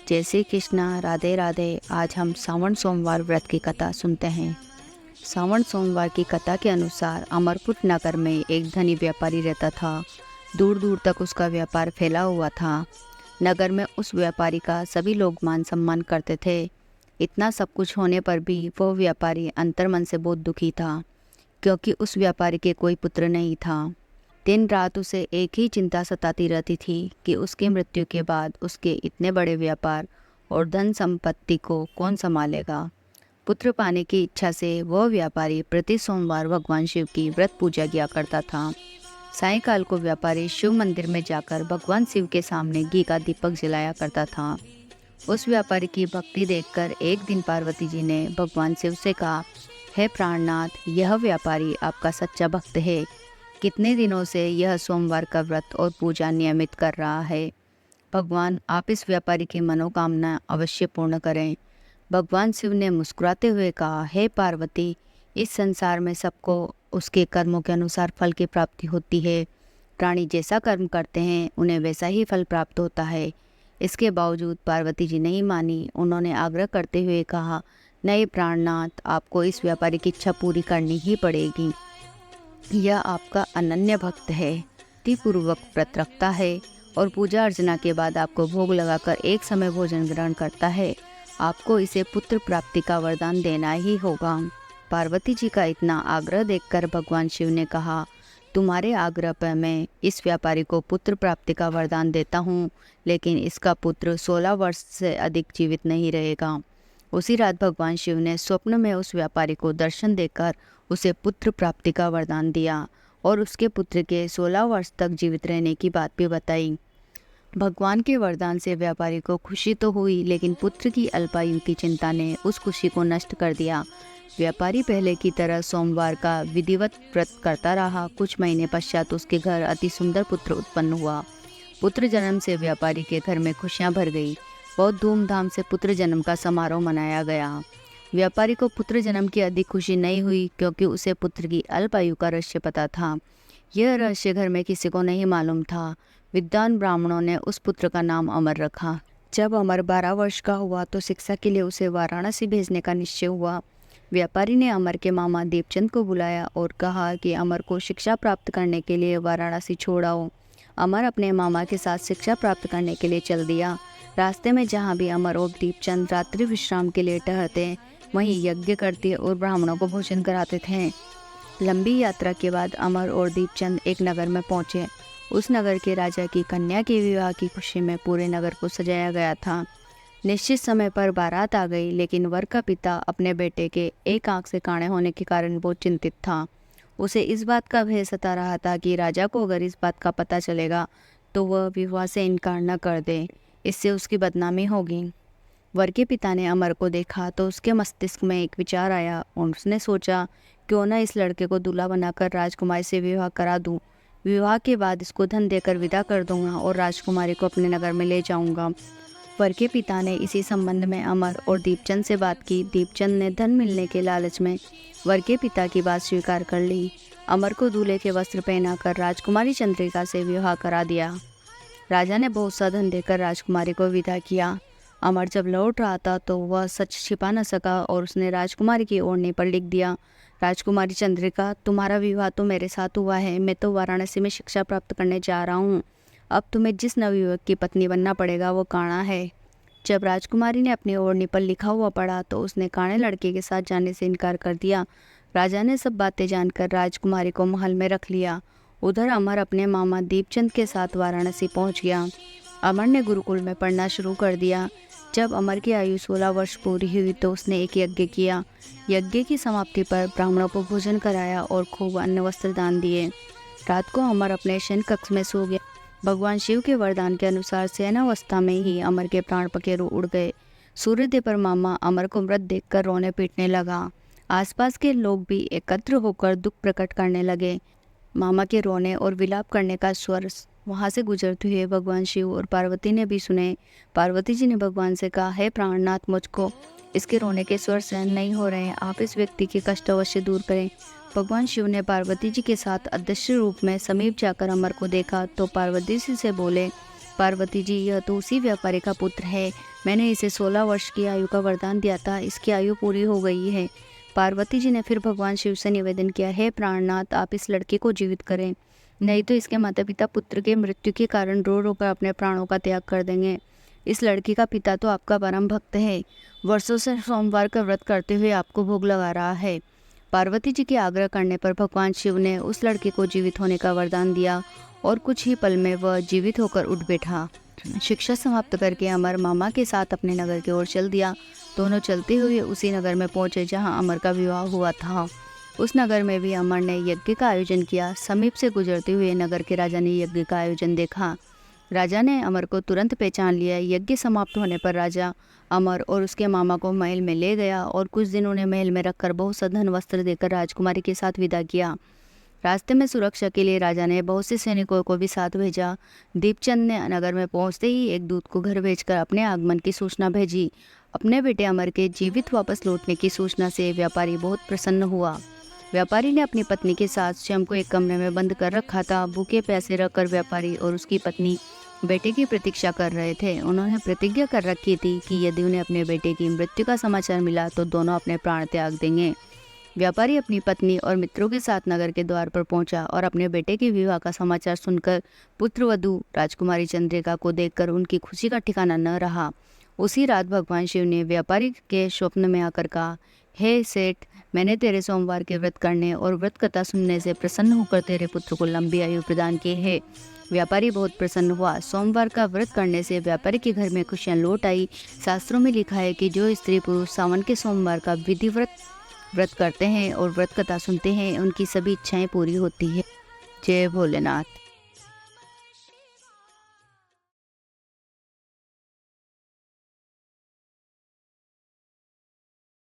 जय श्री कृष्णा, राधे राधे। आज हम श्रावण सोमवार व्रत की कथा सुनते हैं। श्रावण सोमवार की कथा के अनुसार अमरपुर नगर में एक धनी व्यापारी रहता था। दूर दूर तक उसका व्यापार फैला हुआ था। नगर में उस व्यापारी का सभी लोग मान सम्मान करते थे। इतना सब कुछ होने पर भी वह व्यापारी अंतर्मन से बहुत दुखी था, क्योंकि उस व्यापारी के कोई पुत्र नहीं था। दिन रात उसे एक ही चिंता सताती रहती थी कि उसकी मृत्यु के बाद उसके इतने बड़े व्यापार और धन संपत्ति को कौन संभालेगा। पुत्र पाने की इच्छा से वह व्यापारी प्रति सोमवार भगवान शिव की व्रत पूजा किया करता था। सायंकाल को व्यापारी शिव मंदिर में जाकर भगवान शिव के सामने घी का दीपक जलाया करता था। उस व्यापारी की भक्ति देखकर एक दिन पार्वती जी ने भगवान शिव से कहा, हे प्राणनाथ, यह व्यापारी आपका सच्चा भक्त है। कितने दिनों से यह सोमवार का व्रत और पूजा नियमित कर रहा है। भगवान, आप इस व्यापारी की मनोकामना अवश्य पूर्ण करें। भगवान शिव ने मुस्कुराते हुए कहा, हे पार्वती, इस संसार में सबको उसके कर्मों के अनुसार फल की प्राप्ति होती है। प्राणी जैसा कर्म करते हैं उन्हें वैसा ही फल प्राप्त होता है। इसके बावजूद पार्वती जी नहीं मानी। उन्होंने आग्रह करते हुए कहा, नहीं प्राणनाथ, आपको इस व्यापारी की इच्छा पूरी करनी ही पड़ेगी। यह आपका अनन्य भक्त है, भक्तिपूर्वक व्रत रखता है और पूजा अर्चना के बाद आपको भोग लगाकर एक समय भोजन ग्रहण करता है। आपको इसे पुत्र प्राप्ति का वरदान देना ही होगा। पार्वती जी का इतना आग्रह देखकर भगवान शिव ने कहा, तुम्हारे आग्रह पर मैं इस व्यापारी को पुत्र प्राप्ति का वरदान देता हूँ, लेकिन इसका पुत्र 16 वर्ष से अधिक जीवित नहीं रहेगा। उसी रात भगवान शिव ने स्वप्न में उस व्यापारी को दर्शन देकर उसे पुत्र प्राप्ति का वरदान दिया और उसके पुत्र के 16 वर्ष तक जीवित रहने की बात भी बताई। भगवान के वरदान से व्यापारी को खुशी तो हुई, लेकिन पुत्र की अल्पायु की चिंता ने उस खुशी को नष्ट कर दिया। व्यापारी पहले की तरह सोमवार का विधिवत व्रत करता रहा। कुछ महीने पश्चात उसके घर अति सुंदर पुत्र उत्पन्न हुआ। पुत्र जन्म से व्यापारी के घर में खुशियां भर गई। बहुत धूमधाम से पुत्र जन्म का समारोह मनाया गया। व्यापारी को पुत्र जन्म की अधिक खुशी नहीं हुई, क्योंकि उसे पुत्र की अल्पायु का रहस्य पता था। यह रहस्य घर में किसी को नहीं मालूम था। विद्वान ब्राह्मणों ने उस पुत्र का नाम अमर रखा। जब अमर 12 वर्ष का हुआ तो शिक्षा के लिए उसे वाराणसी भेजने का निश्चय हुआ। व्यापारी ने अमर के मामा देवचंद को बुलाया और कहा कि अमर को शिक्षा प्राप्त करने के लिए वाराणसी छोड़ाओ। अमर अपने मामा के साथ शिक्षा प्राप्त करने के लिए चल दिया। रास्ते में जहाँ भी अमर और दीपचंद रात्रि विश्राम के लिए ठहरते, वहीं यज्ञ करते और ब्राह्मणों को भोजन कराते थे। लंबी यात्रा के बाद अमर और दीपचंद एक नगर में पहुंचे। उस नगर के राजा की कन्या के विवाह की खुशी में पूरे नगर को सजाया गया था। निश्चित समय पर बारात आ गई, लेकिन वर का पिता अपने बेटे के एक आंख से काणे होने के कारण बहुत चिंतित था। उसे इस बात का भय सता रहा था कि राजा को अगर इस बात का पता चलेगा तो वह विवाह से इनकार न कर दे, इससे उसकी बदनामी होगी। वर के पिता ने अमर को देखा तो उसके मस्तिष्क में एक विचार आया और उसने सोचा, क्यों न इस लड़के को दूल्हा बनाकर राजकुमारी से विवाह करा दूं। विवाह के बाद इसको धन देकर विदा कर दूंगा और राजकुमारी को अपने नगर में ले जाऊंगा। वर के पिता ने इसी संबंध में अमर और दीपचंद से बात की। दीपचंद ने धन मिलने के लालच में वर के पिता की बात स्वीकार कर ली। अमर को दूल्हे के वस्त्र पहनाकर राजकुमारी चंद्रिका से विवाह करा दिया। राजा ने बहुत सा धन देकर राजकुमारी को विदा किया। अमर जब लौट रहा था तो वह सच छिपा न सका और उसने राजकुमारी की ओढ़नी पर लिख दिया, राजकुमारी चंद्रिका, तुम्हारा विवाह तो मेरे साथ हुआ है। मैं तो वाराणसी में शिक्षा प्राप्त करने जा रहा हूँ। अब तुम्हें जिस नवयुवक की पत्नी बनना पड़ेगा वो काणा है। जब राजकुमारी ने अपनी ओढ़नी पर लिखा हुआ पढ़ा तो उसने काणे लड़के के साथ जाने से इनकार कर दिया। राजा ने सब बातें जानकर राजकुमारी को महल में रख लिया। उधर अमर अपने मामा दीपचंद के साथ वाराणसी पहुंच गया। अमर ने गुरुकुल में पढ़ना शुरू कर दिया। जब अमर की आयु 16 वर्ष पूरी हुई तो उसने एक यज्ञ किया। यज्ञ की समाप्ति पर ब्राह्मणों को भोजन कराया और खूब अन्न वस्त्र दान दिए। रात को अमर अपने शयन कक्ष में सो गया। भगवान शिव के वरदान के अनुसार शयनावस्था में ही अमर के प्राण पखेरु उड़ गए। सूर्योदय पर मामा अमर को मृत देखकर रोने पीटने लगा। आसपास के लोग भी एकत्र होकर दुख प्रकट करने लगे। मामा के रोने और विलाप करने का स्वर वहाँ से गुजरते हुए भगवान शिव और पार्वती ने भी सुने। पार्वती जी ने भगवान से कहा, हे प्राणनाथ, मुझको इसके रोने के स्वर सहन नहीं हो रहे हैं। आप इस व्यक्ति के कष्ट अवश्य दूर करें। भगवान शिव ने पार्वती जी के साथ अदृश्य रूप में समीप जाकर अमर को देखा तो पार्वती जी से बोले, पार्वती जी, यह तो उसी व्यापारी का पुत्र है मैंने इसे 16 वर्ष की आयु का वरदान दिया था, इसकी आयु पूरी हो गई है। पार्वती जी ने फिर भगवान शिव से निवेदन किया, हे प्राणनाथ, आप इस लड़के को जीवित करें, नहीं तो इसके माता पिता पुत्र के मृत्यु के कारण रो रो कर अपने प्राणों का त्याग कर देंगे। इस लड़की का पिता तो आपका परम भक्त है, वर्षों से सोमवार का व्रत करते हुए आपको भोग लगा रहा है। पार्वती जी के आग्रह करने पर भगवान शिव ने उस लड़के को जीवित होने का वरदान दिया और कुछ ही पल में वह जीवित होकर उठ बैठा। शिक्षा समाप्त करके अमर मामा के साथ अपने नगर की ओर चल दिया। दोनों चलते हुए उसी नगर में पहुंचे जहां अमर का विवाह हुआ था। उस नगर में भी अमर ने यज्ञ का आयोजन किया। समीप से गुजरते हुए नगर के राजा ने यज्ञ का आयोजन देखा। राजा ने अमर को तुरंत पहचान लिया। यज्ञ समाप्त होने पर राजा अमर और उसके मामा को महल में ले गया और कुछ दिन उन्हें महल में रखकर बहुत सा धन वस्त्र देकर राजकुमारी के साथ विदा किया। रास्ते में सुरक्षा के लिए राजा ने बहुत से सैनिकों को भी साथ भेजा। दीपचंद ने नगर में पहुंचते ही एक दूत को घर भेजकर अपने आगमन की सूचना भेजी। अपने बेटे अमर के जीवित वापस लौटने की सूचना से व्यापारी बहुत प्रसन्न हुआ। व्यापारी ने अपनी पत्नी के साथ स्वयं को एक कमरे में बंद कर रखा था। भूखे प्यासे रखकर व्यापारी और उसकी पत्नी बेटे की प्रतीक्षा कर रहे थे। उन्होंने प्रतिज्ञा कर रखी थी कि यदि उन्हें अपने बेटे की मृत्यु का समाचार मिला तो दोनों अपने प्राण त्याग देंगे। व्यापारी अपनी पत्नी और मित्रों के साथ नगर के द्वार पर पहुंचा और अपने बेटे के विवाह का समाचार सुनकर पुत्रवधू राजकुमारी चंद्रिका को देखकर उनकी खुशी का ठिकाना न रहा। उसी रात भगवान शिव ने व्यापारी के स्वप्न में आकर कहा, हे सेठ, मैंने तेरे सोमवार के व्रत करने और व्रत कथा सुनने से प्रसन्न होकर तेरे पुत्र को लंबी आयु प्रदान की है। व्यापारी बहुत प्रसन्न हुआ। सोमवार का व्रत करने से व्यापारी के घर में खुशियां लौट आई। शास्त्रों में लिखा है कि जो स्त्री पुरुष सावन के सोमवार का विधिवत व्रत करते हैं और व्रत कथा सुनते हैं, उनकी सभी इच्छाएं पूरी होती है। जय भोलेनाथ।